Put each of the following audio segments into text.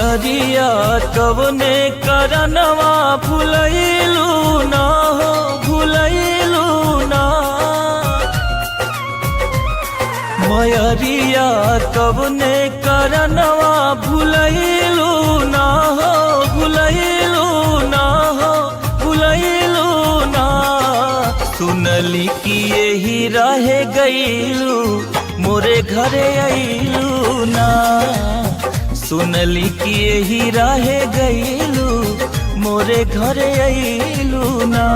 मयरिया कवने करनवा भुलैलू ना हो भुलैलू ना। मयरिया कवने करनवा भुलैलू ना हो भुलैलू ना हो भुलैलू ना। सुनली कि यही रहे गईलू मोरे घरे अइलू ना। सुनली कि यही रहे गईलू मोरे घरे अइलू ना।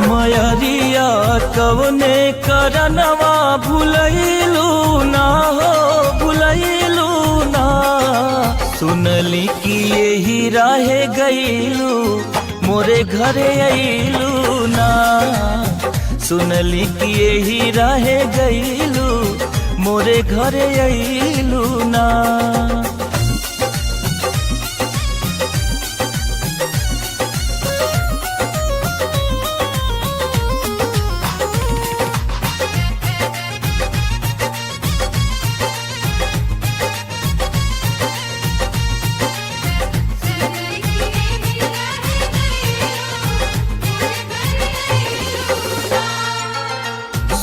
मयरिया कवने करनवा भुलैलू ना हो भुलैलू ना। सुनली कि यही रहे गईलू मोरे घरे अइलू ना। सुनली कि यही रहे गईलू मोरे घरे अइलू ना।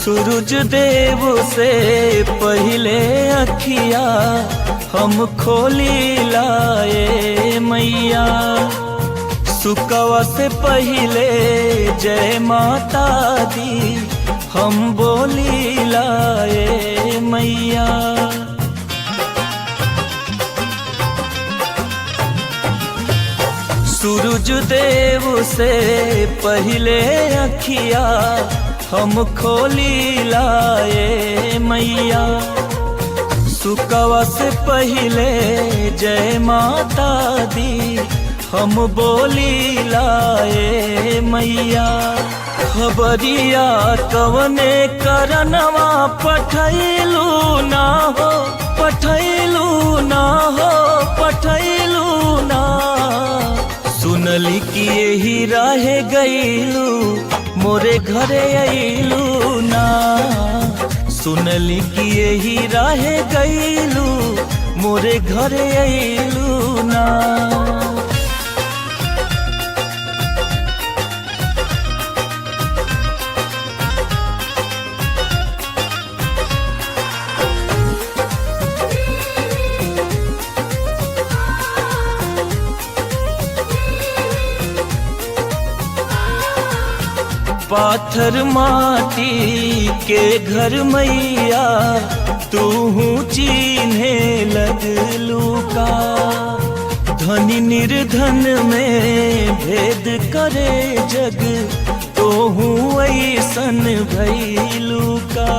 सूरज देव से पहले अखिया हम खोली लाए मैया। सुकवा से पहले जय माता दी हम बोली लाए मैया। सूरज देव से पहले अखिया हम खोली लाए मैया। सुकवा से पहले जय माता दी हम बोली लाए मैया। खबरिया कवने करनवा पठैलू ना हो पठैलू ना हो पठैलू ना। सुनली कि यही रहे गईलू मोरे घरे अइलू ना। सुनली कि यही रहे गईलू मोरे घरे अइलू ना। पाथर माटी के घर मैया तू चिन्हे लगलू का। धनी निर्धन में भेद करे जग तो ऐसन भइलू का।